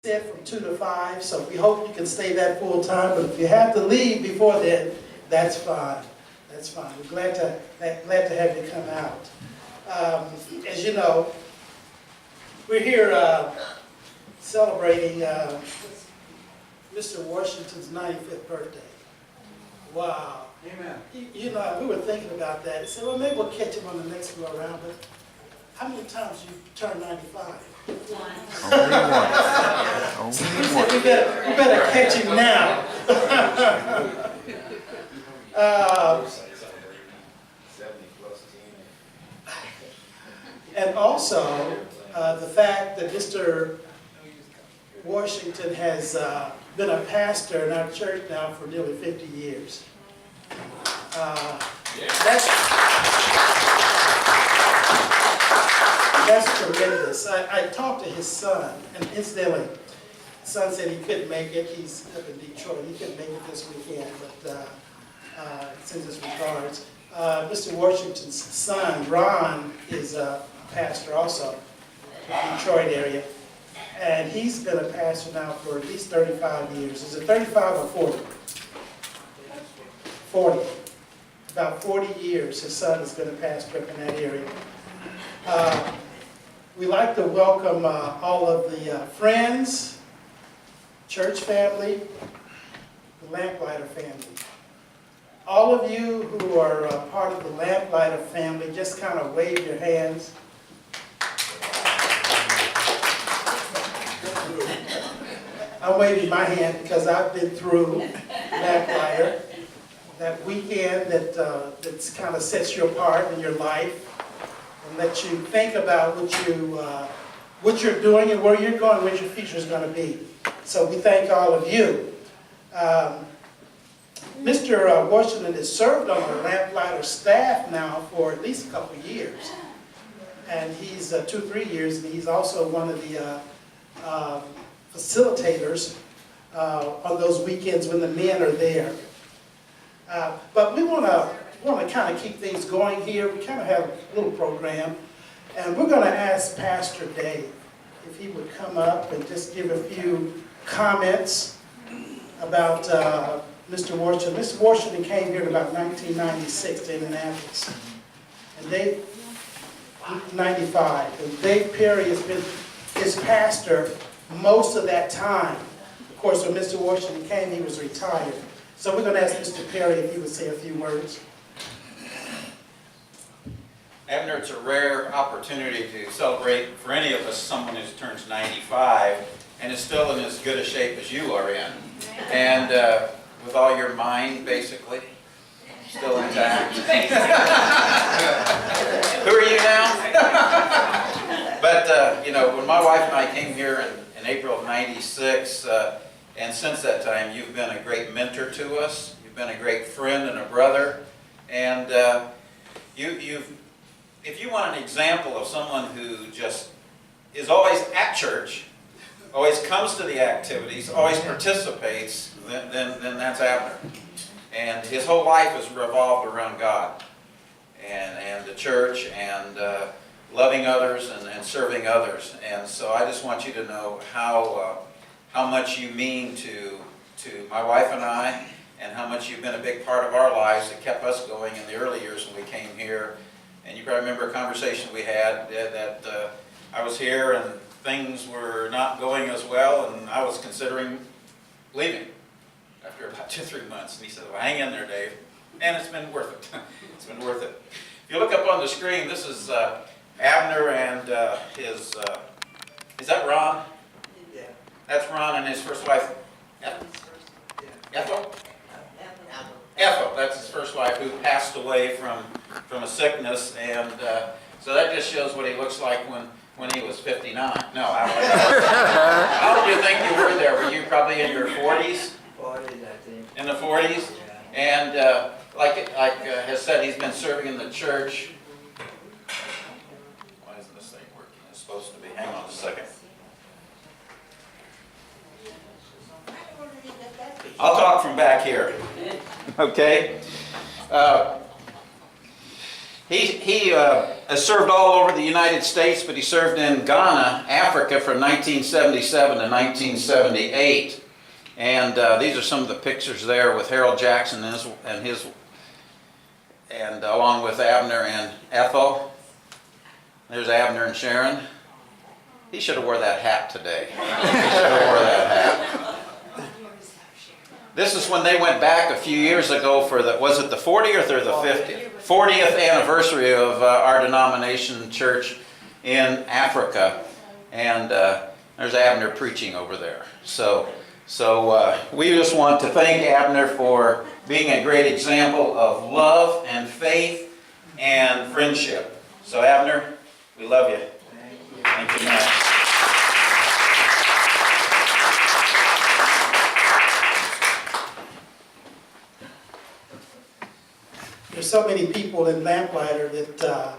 said from 2 to 5, so we hope you can stay that full time, but if you have to leave before then, that's fine. That's fine. We're glad to have you come out. As you know, we're here celebrating Mr. Washington's 95th birthday. Wow. Amen. You know, we were thinking about that. So, well, maybe we'll catch him on the next go around, but how many times you turned 95? Only once. We said we better catch him now. And also, the fact that Mr. Washington has been a pastor in our church now for nearly 50 years. That's tremendous. I talked to his son, and incidentally, his son said he couldn't make it. He's up in Detroit. He couldn't make it this weekend, but sends his regards. Mr. Washington's son, Ron, is a pastor also in the Detroit area. And he's been a pastor now for at least 35 years. Is it 35 or 40? 40. About 40 years his son has been a pastor up in that area. We'd like to welcome all of the friends, church family, the Lamplighter family. All of you who are part of the Lamplighter family, just kind of wave your hands. I'm waving my hand because I've been through Lamplighter. That weekend that's kind of sets you apart in your life and lets you think about what you're doing and where you're going, where your future is going to be. So we thank all of you. Mr. Washington has served on the Lamplighter staff now for at least a couple of years. And he's 2-3 years, and he's also one of the facilitators on those weekends when the men are there. But we want to kind of keep things going here. We kind of have a little program, and we're going to ask Pastor Dave if he would come up and just give a few comments about Mr. Washington. Mr. Washington came here in about 1996 to Indianapolis, and Dave, 95, and Dave Perry has been his pastor most of that time. Of course, when Mr. Washington came, he was retired. So we're going to ask Mr. Perry if he would say a few words. Abner, it's a rare opportunity to celebrate for any of us someone who turns 95 and is still in as good a shape as you are in. And with all your mind, basically, still intact. Who are you now? But, you know, when my wife and I came here in April of '96, and since that time, you've been a great mentor to us. You've been a great friend and a brother. And if you want an example of someone who just is always at church, always comes to the activities, always participates, then that's Abner. And his whole life has revolved around God and the church and loving others and serving others. And so I just want you to know how much you mean to my wife and I, and how much you've been a big part of our lives that kept us going in the early years when we came here. And you probably remember a conversation we had that I was here and things were not going as well, and I was considering leaving after about 2-3 months. And he said, well, hang in there, Dave. And it's been worth it. It's been worth it. If you look up on the screen, this is Abner and his, is that Ron? Yeah. That's Ron and his first wife, Ethel? Ethel, that's his first wife, who passed away from a sickness, and so that just shows what he looks like when he was 59. No, how old do you think you were there? Were you probably in your 40s? 40s, I think. In the 40s? Yeah. And like has said, he's been serving in the church. Why isn't this thing working? It's supposed to be. Hang on a second. I'll talk from back here. Okay. has served all over the United States, but he served in Ghana, Africa from 1977 to 1978. And these are some of the pictures there with Harold Jackson and along with Abner and Ethel. There's Abner and Sharon. He should have wore that hat today. He should have wore that hat. This is when they went back a few years ago for the, was it the 40th or the 50th? 40th anniversary of our denomination church in Africa. And there's Abner preaching over there. So we just want to thank Abner for being a great example of love and faith and friendship. So Abner, we love you. Thank you, Matt. There's so many people in Lamplighter that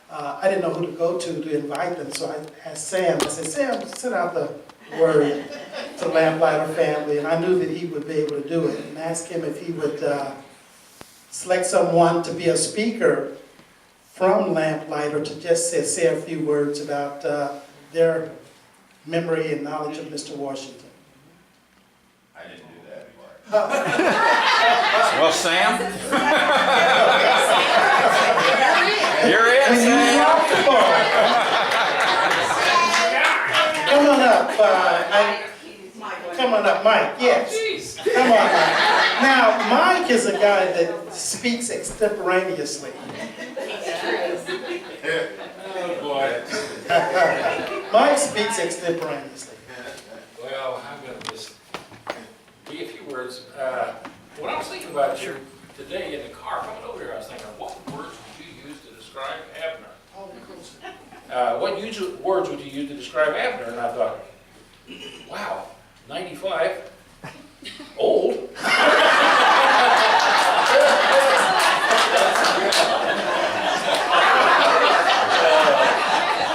I didn't know who to go to invite them, so I asked Sam. I said, Sam, send out the word to the Lamplighter family, and I knew that he would be able to do it, and asked him if he would select someone to be a speaker from Lamplighter to just say a few words about their memory and knowledge of Mr. Washington. I didn't do that part. Well, Sam, you're it, Sam. Come on up, come on up, Mike, yes. Come on, Mike. Now, Mike is a guy that speaks extemporaneously. Oh, boy. Mike speaks extemporaneously. Well, I'm going to just be a few words. When I was thinking about you today in the car coming over here, I was thinking, what words would you use to describe Abner? What words would you use to describe Abner? And I thought, wow, 95, old.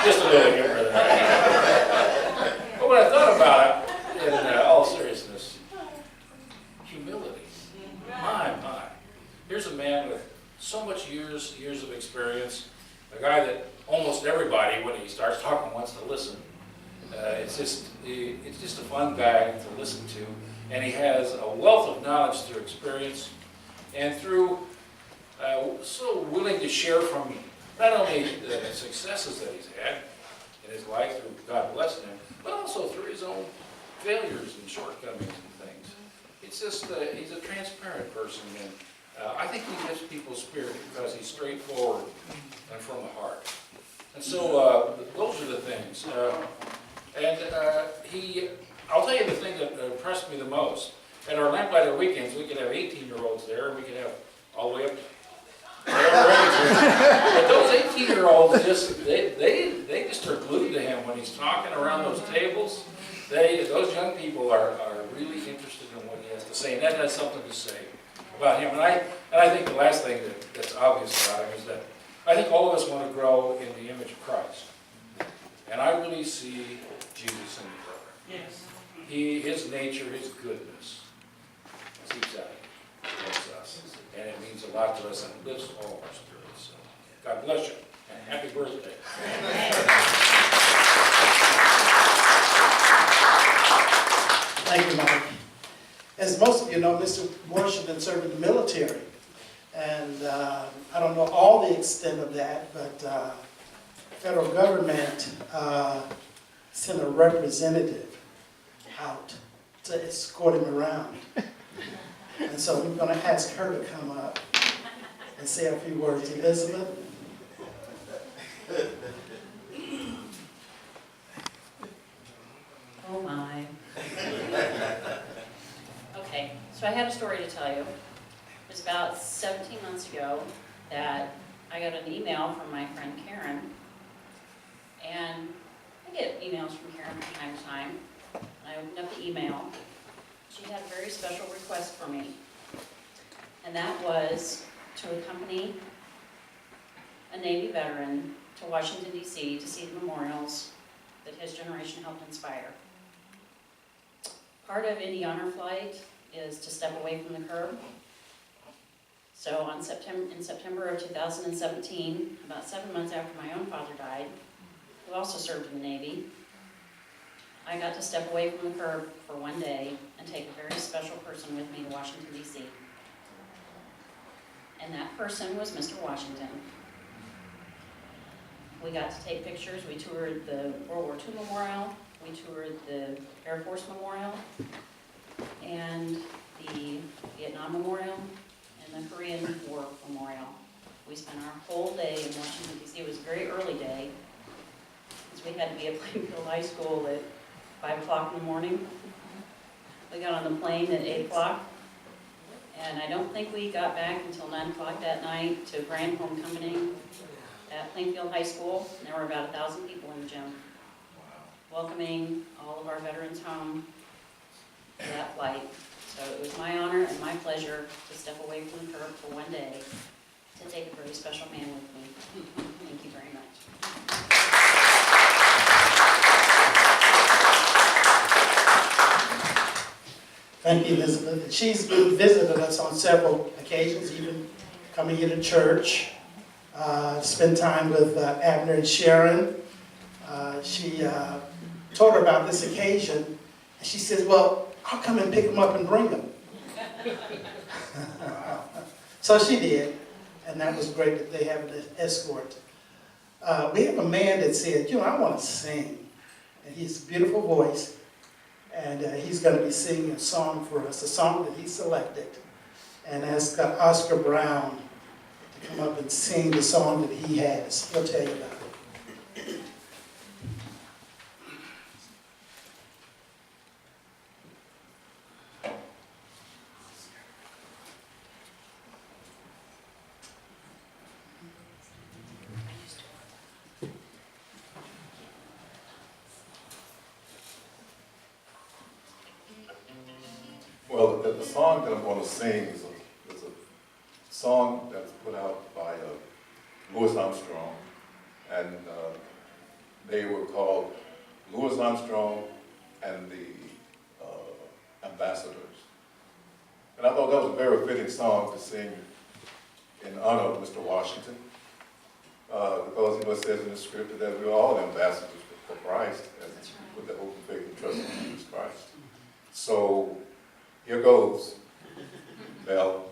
Just a little humor there. But when I thought about it, in all seriousness, humility. My. Here's a man with so much years of experience, a guy that almost everybody, when he starts talking, wants to listen. It's just a fun guy to listen to, and he has a wealth of knowledge through experience and through so willing to share from not only the successes that he's had in his life, through God blessing him, but also through his own failures and shortcomings and things. It's just, he's a transparent person, and I think he lifts people's spirit because he's straightforward and from the heart. And so those are the things. I'll tell you the thing that impressed me the most. At our Lamplighter weekends, we could have 18-year-olds there, and we could have all the way up to but those 18-year-olds they just are glued to him when he's talking around those tables. Those young people are really interested in what he has to say, and that has something to say about him. And I think the last thing that's obvious about him is that I think all of us want to grow in the image of Christ. And I really see Jesus in the brother. Yes. His nature, his goodness, seeps out. Loves us. And it means a lot to us and lifts all our spirits. So God bless you and happy birthday. Thank you, Mike. As most of you know, Mr. Washington served in the military. And I don't know all the extent of that, but the federal government sent a representative out to escort him around. And so we're going to ask her to come up and say a few words. Elizabeth? Oh my. Okay, so I have a story to tell you. It was about 17 months ago that I got an email from my friend Karen. And I get emails from Karen from time to time. I opened up the email. She had a very special request for me. And that was to accompany a Navy veteran to Washington, D.C. to see the memorials that his generation helped inspire. Part of any honor flight is to step away from the curb So in September of 2017, about 7 months after my own father died, who also served in the Navy, I got to step away from the curb for one day and take a very special person with me to Washington, D.C. And that person was Mr. Washington. We got to take pictures. We toured the World War II Memorial. We toured the Air Force Memorial and the Vietnam Memorial and the Korean War Memorial. We spent our whole day in Washington, D.C. It was a very early day, because we had to be at Plainfield High School at 5 o'clock in the morning. We got on the plane at 8 o'clock, and I don't think we got back until 9 o'clock that night to grand homecoming at Plainfield High School. And there were about 1,000 people in the gym, welcoming all of our veterans home for that flight. So it was my honor and my pleasure to step away from the curb for one day to take a very special man with me. Thank you very much. Thank you, Elizabeth. She's visited us on several occasions, even coming here to church, spend time with Abner and Sharon. She told her about this occasion, and she says, well, I'll come and pick them up and bring them. So she did, and that was great that they have an escort. We have a man that said, I want to sing. And he has a beautiful voice, and he's going to be singing a song for us, a song that he selected, and asked Oscar Brown to come up and sing the song that he has. He'll tell you about it. Well, the song that I'm going to sing is a song that was put out by Louis Armstrong, and they were called Louis Armstrong and the Ambassadors. And I thought that was a very fitting song to sing in honor of Mr. Washington, because it says in the scripture that we're all ambassadors for Christ, as with the hope and faith and trust in Jesus Christ. So here goes, Belle.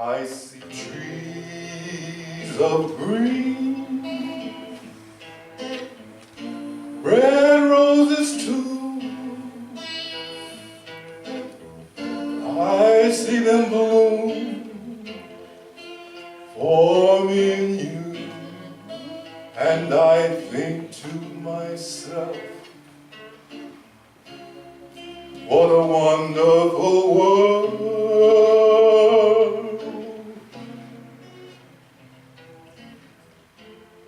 I see trees of green, red roses too. I see them bloom for me and you, and I think to myself, what a wonderful world.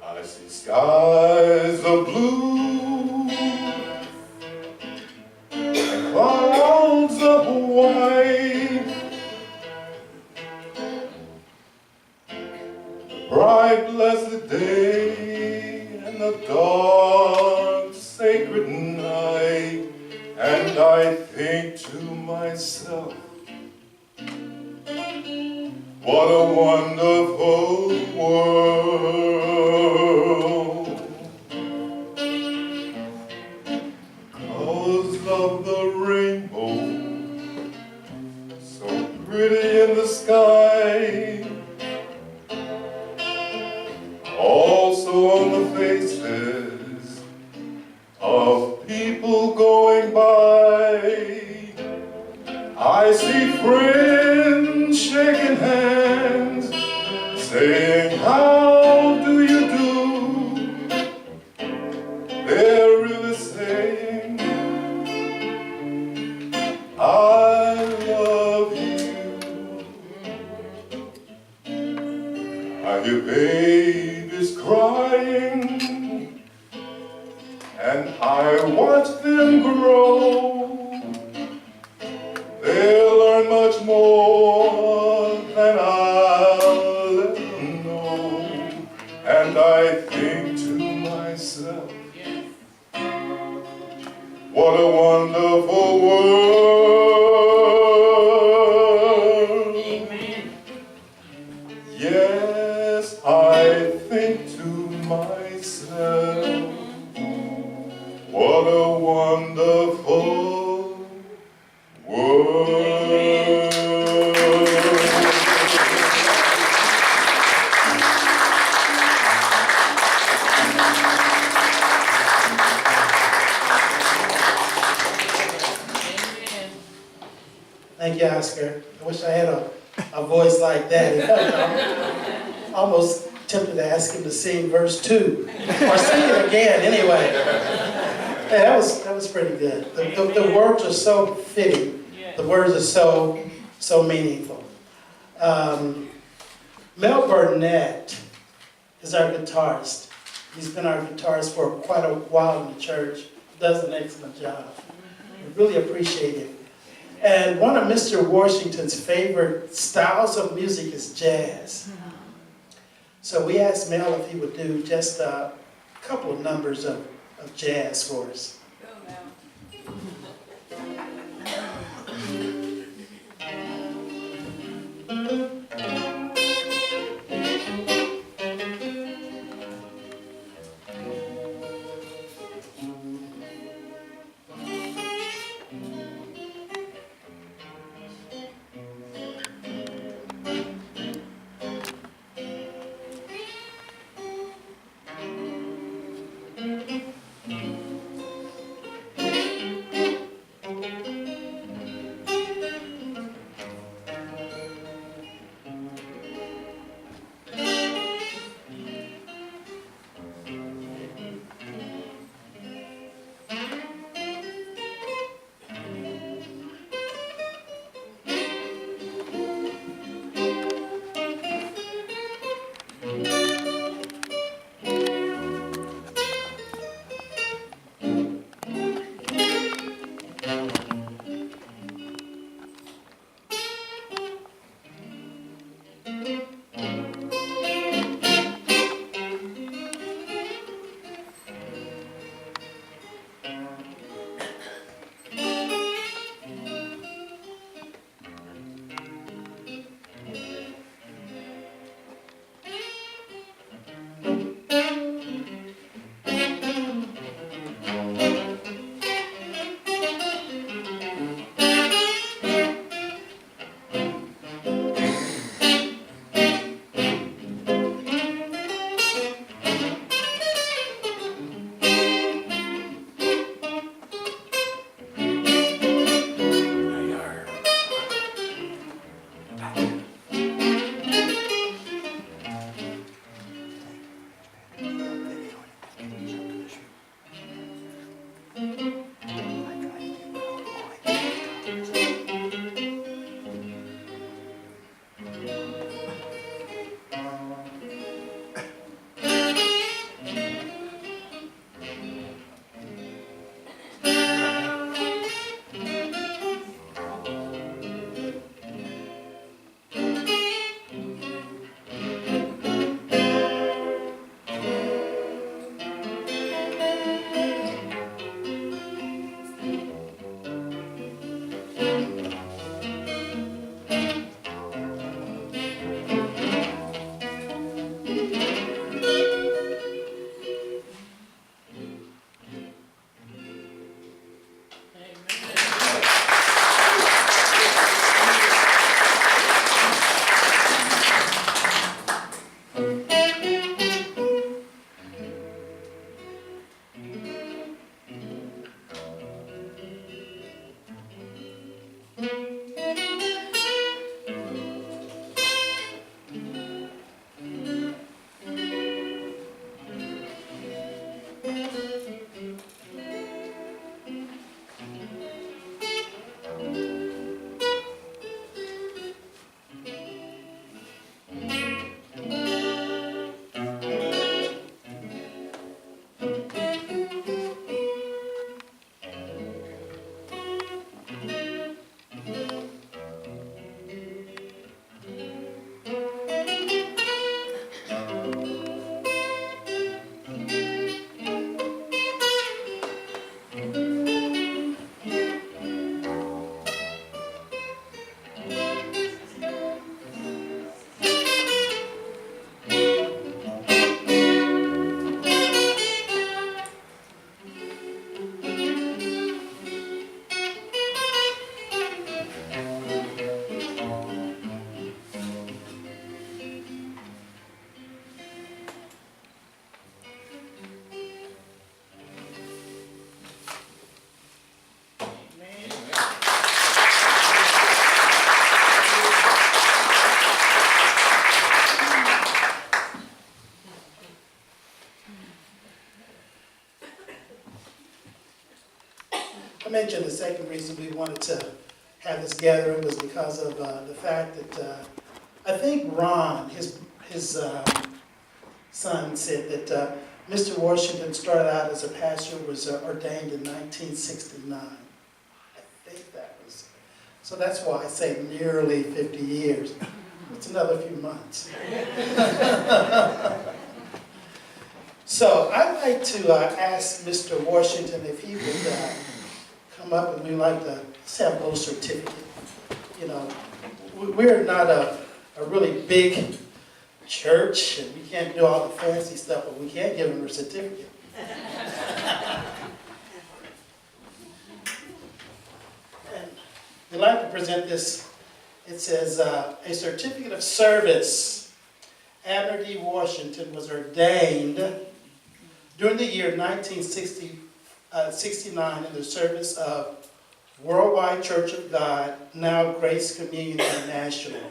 I see skies of blue and clouds of white, the bright blessed day and the dark sacred night, and I think to myself, what a wonderful world. Colors of the rainbow, so pretty in the sky, also on the faces of people going by. I see friends shaking hands, saying, how do you do? They're really saying, I love you. I hear babies crying, and I watch them grow. They'll learn much more than I'll ever know. Thank you, Oscar. I wish I had a voice like that. I'm almost tempted to ask him to sing verse 2, or sing it again, anyway. Hey, that was pretty good. The words are so fitting. The words are so meaningful. Mel Burnett is our guitarist. He's been our guitarist for quite a while in the church. Does an excellent job. We really appreciate him. And one of Mr. Washington's favorite styles of music is jazz. So we asked Mel if he would do just a couple of numbers of jazz for us. reason we wanted to have this gathering was because of the fact that I think Ron, his son, said that Mr. Washington started out as a pastor, was ordained in 1969. I think that was. So that's why I say nearly 50 years. It's another few months. So I'd like to ask Mr. Washington if he would come up, and we'd like to have a little certificate. You know, we're not a really big church, and we can't do all the fancy stuff, but we can give him a certificate. And we'd like to present this. It says, a certificate of service. Abner D. Washington was ordained during the year 1969 in the service of Worldwide Church of God, now Grace Communion International.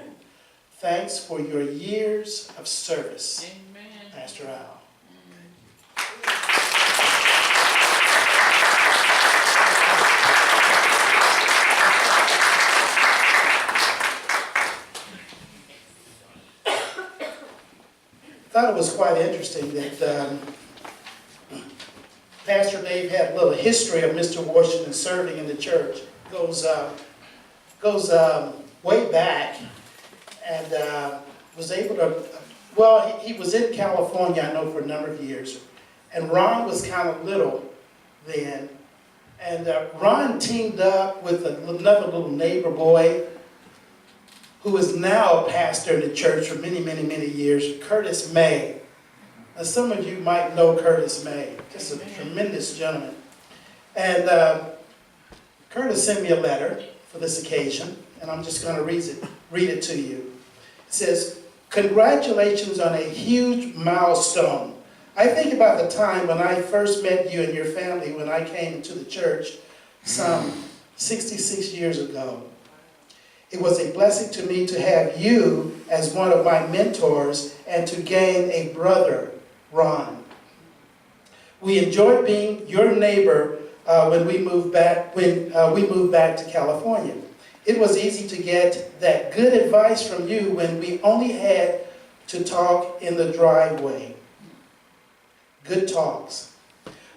Thanks for your years of service. Amen. Pastor Al. I thought it was quite interesting that Pastor Dave had a little history of Mr. Washington serving in the church. Goes way back, and was able to, well, he was in California, I know, for a number of years. And Ron was kind of little then. And Ron teamed up with another little neighbor boy who is now a pastor in the church for many, many, many years, Curtis May. Now, some of you might know Curtis May, just a tremendous gentleman. And Curtis sent me a letter for this occasion, and I'm just going to read it to you. It says, "Congratulations on a huge milestone. I think about the time when I first met you and your family when I came into the church some 66 years ago. It was a blessing to me to have you as one of my mentors and to gain a brother, Ron. We enjoyed being your neighbor when we moved back to California. It was easy to get that good advice from you when we only had to talk in the driveway. Good talks.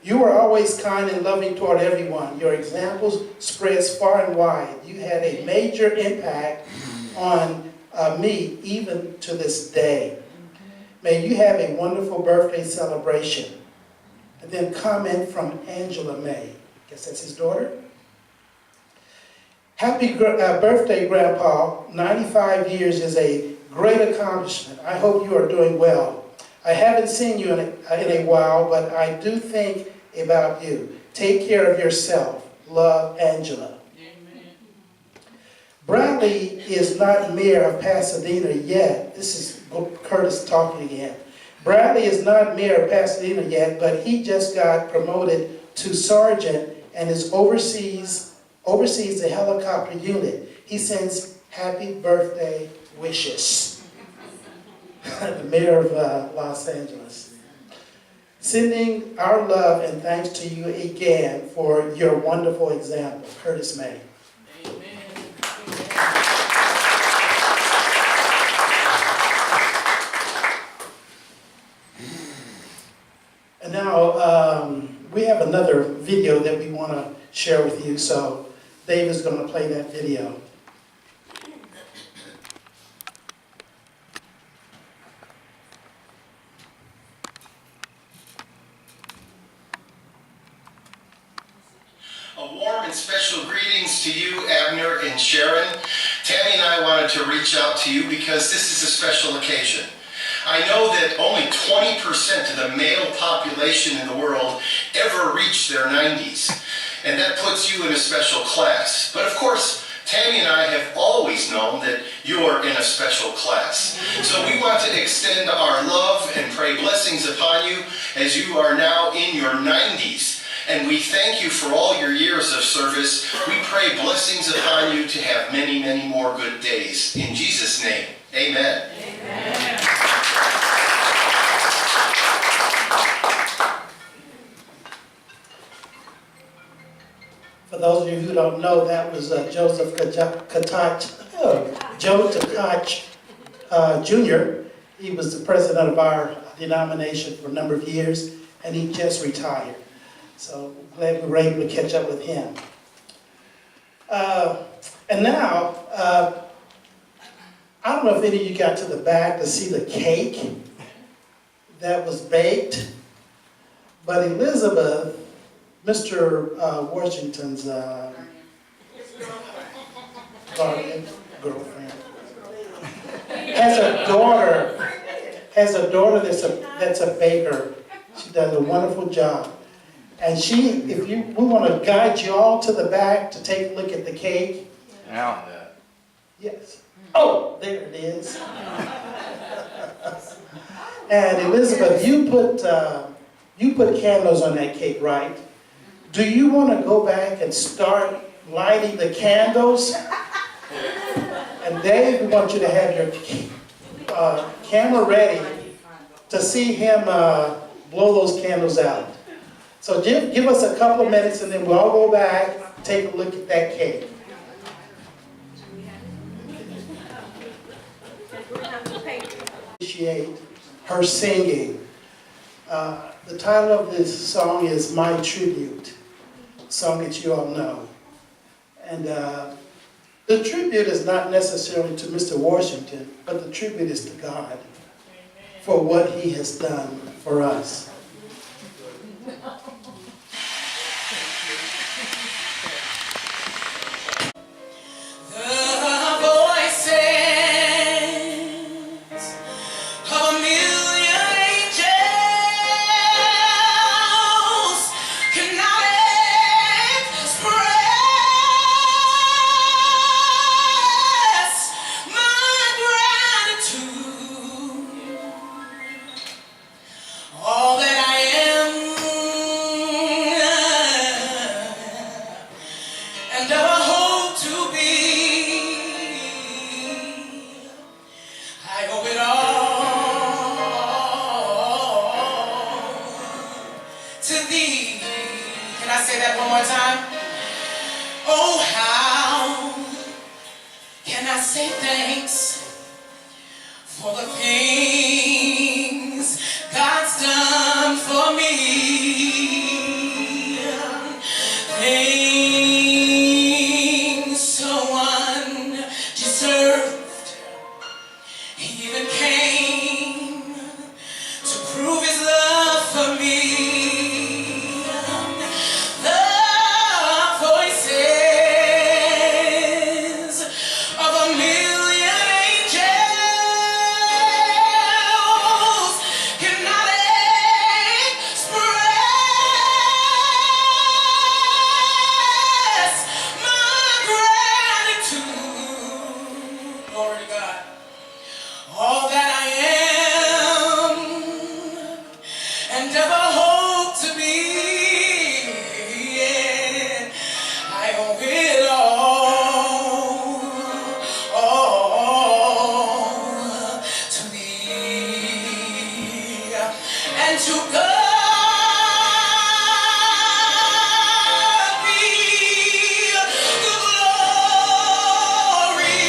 You were always kind and loving toward everyone. Your examples spreads far and wide. You had a major impact on me even to this day. May you have a wonderful birthday celebration." And then comment from Angela May. I guess that's his daughter. "Happy birthday, Grandpa. 95 years is a great accomplishment. I hope you are doing well. I haven't seen you in a while, but I do think about you. Take care of yourself. Love, Angela." Amen. "Bradley is not mayor of Pasadena yet." This is Curtis talking again. "Bradley is not mayor of Pasadena yet, but he just got promoted to sergeant and is oversees the helicopter unit. He sends happy birthday wishes." The mayor of Los Angeles. "Sending our love and thanks to you again for your wonderful example, Curtis May." Amen. And now we have another video that we want to share with you, so Dave is going to play that video. A warm and special greetings to you, Abner and Sharon. Tammy and I wanted to reach out to you because this is a special occasion. I know that only 20% of the male population in the world ever reach their 90s, and that puts you in a special class. But of course, Tammy and I have always known that you're in a special class. So we want to extend our love and pray blessings upon you as you are now in your 90s. And we thank you for all your years of service. We pray blessings upon you to have many, many more good days. In Jesus' name, amen. Amen. For those of you who don't know, that was Joseph Joe Takach Jr. He was the president of our denomination for a number of years, and he just retired. So glad we were able to catch up with him. And now, I don't know if any of you got to the back to see the cake that was baked, but Elizabeth, Mr. Washington's guardian, girlfriend, has a daughter that's a baker. She does a wonderful job. And we want to guide you all to the back to take a look at the cake. Now, Yes. Oh, there it is. And Elizabeth, you put candles on that cake, right? Do you want to go back and start lighting the candles? And Dave, we want you to have your camera ready to see him blow those candles out. So give us a couple of minutes and then we'll all go back, take a look at that cake. Appreciate her singing. The title of this song is My Tribute, a song that you all know. And the tribute is not necessarily to Mr. Washington, but the tribute is to God for what he has done for us. All that I am and ever hope to be, I owe it all to thee. Can I say that one more time? Oh, how can I say thanks for the things God's done for me? Things so undeserved. He even came to prove his love for me. The voices of a million angels cannot express my gratitude. Glory to God. All that I am and ever hope to be, yeah, I owe it all to thee and to God be the glory.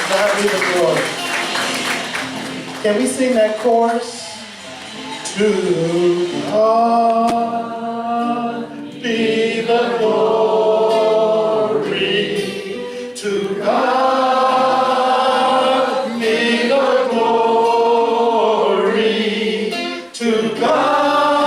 God be the glory. Can we sing that chorus? To God be the glory. To God be the glory. To God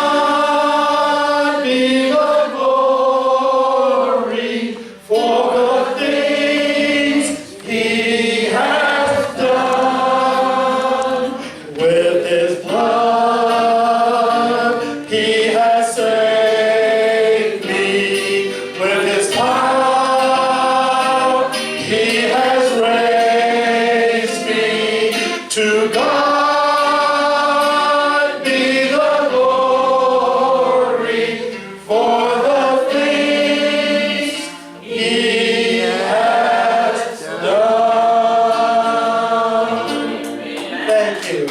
be the glory for the things He has done. With His blood He has saved me. With His power He has raised me. To God be the glory for the things He has done. Thank you.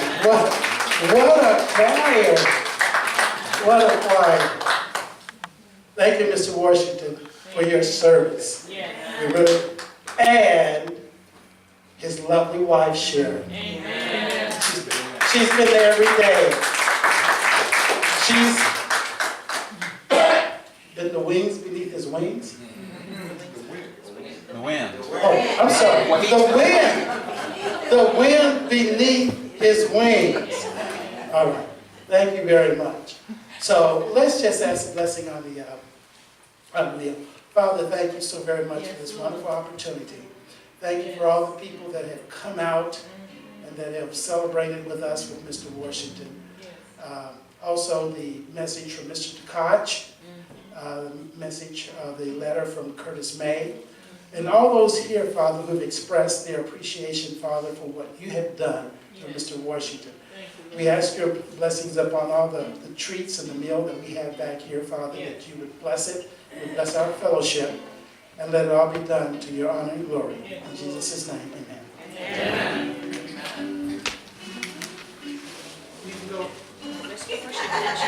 What a choir. What a choir. Thank you, Mr. Washington, for your service. We really, and his lovely wife, Sharon. She's been there every day. She's been the wings beneath his wings. The wind. Oh, I'm sorry. The wind beneath his wings. All right. Thank you very much. So let's just ask a blessing on the meal. Father, thank you so very much for this wonderful opportunity. Thank you for all the people that have come out and that have celebrated with us with Mr. Washington. Also the message from Mr. Tkach, the letter from Curtis May, and all those here, Father, who have expressed their appreciation, Father, for what you have done for Mr. Washington. We ask your blessings upon all the treats and the meal that we have back here, Father, that you would bless it, you would bless our fellowship, and let it all be done to your honor and glory. In Jesus' name, amen. Amen.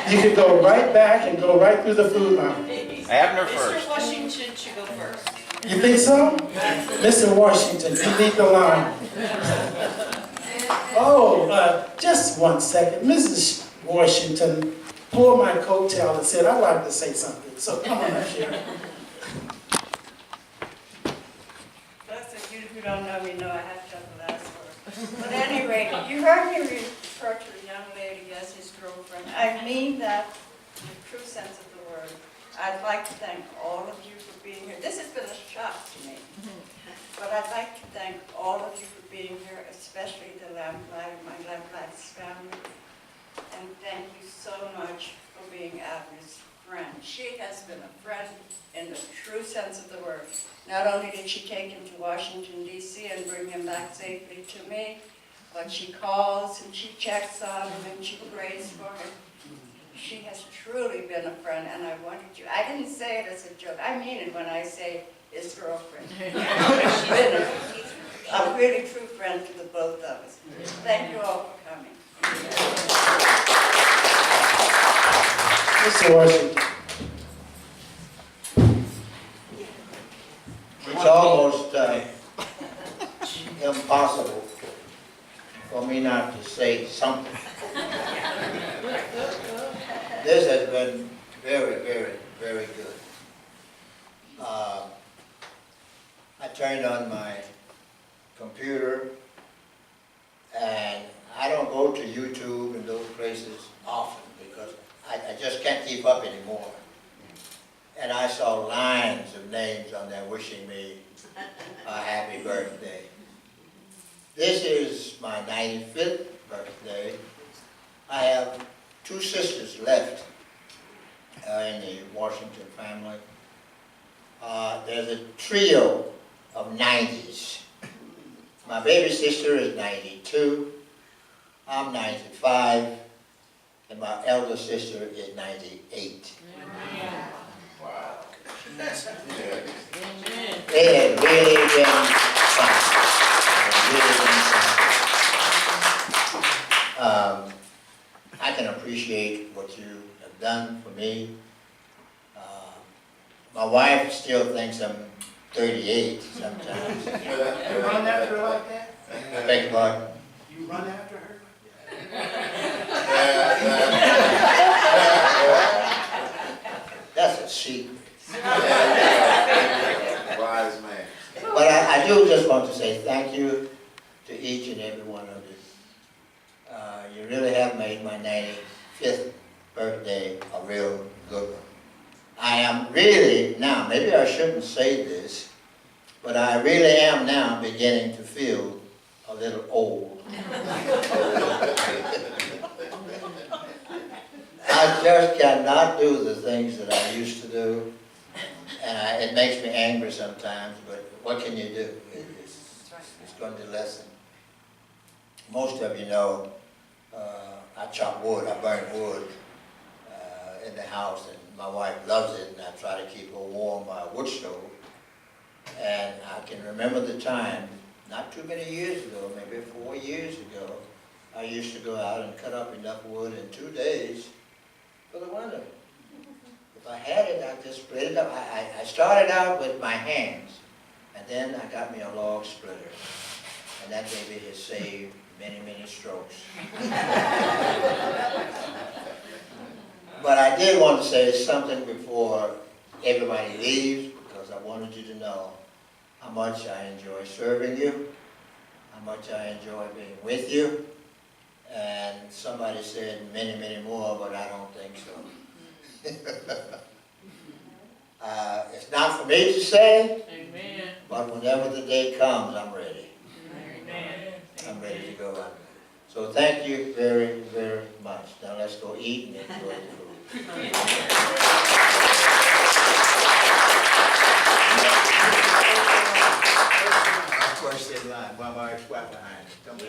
You can go right back and go right through the food line. Abner Mr. first. Washington should go first. You think so? Mr. Washington, you lead the line. Oh, just one second. Mrs. Washington pulled my coattail and said, I'd like to say something. So come on up here. Those of you who don't know me know I have to have the last word. But anyway, you heard me refer to a young lady as his girlfriend. I mean that in the true sense of the word. I'd like to thank all of you for being here. This has been a shock to me. But I'd like to thank all of you for being here, especially the my Lamplights family. And thank you so much for being Abner's friend. She has been a friend in the true sense of the word. Not only did she take him to Washington, D.C. and bring him back safely to me, but she calls and she checks on him and she prays for him. She has truly been a friend, and I wanted you, I didn't say it as a joke, I mean it when I say his girlfriend. She's been a really true friend to the both of us. Thank you all for coming. Mr. Washington. It's almost impossible for me not to say something. This has been very, very, very good. I turned on my computer, and I don't go to YouTube and those places often because I just can't keep up anymore. And I saw lines of names on there wishing me a happy birthday. This is my 95th birthday. I have two sisters left in the Washington family. There's a trio of 90s. My baby sister is 92, I'm 95, and my elder sister is 98. Wow. They have really been fun. I can appreciate what you have done for me. My wife still thinks I'm 38 sometimes. You run after her like that? Beg your pardon? You run after her? That's a secret. Wise man. But I do just want to say thank you to each and every one of you. You really have made my 95th birthday a real good one. I am really now, maybe I shouldn't say this, but I really am now beginning to feel a little old. I just cannot do the things that I used to do, and it makes me angry sometimes, but what can you do? It's going to lessen. Most of you know, I chop wood, I burn wood in the house, and my wife loves it, and I try to keep her warm by a wood stove. And I can remember the time, not too many years ago, maybe 4 years ago, I used to go out and cut up enough wood in 2 days for the winter. If I had it, I'd just split it up. I started out with my hands, and then I got me a log splitter, and that baby has saved many, many strokes. But I did want to say something before everybody leaves, because I wanted you to know how much I enjoy serving you, how much I enjoy being with you, and somebody said many, many more, but I don't think so. It's not for me to say, Amen. but whenever the day comes, I'm ready. Amen. I'm ready to go. So thank you very, very much. Now let's go eat and enjoy the food. First in line, while my ex-wife behind. Come in.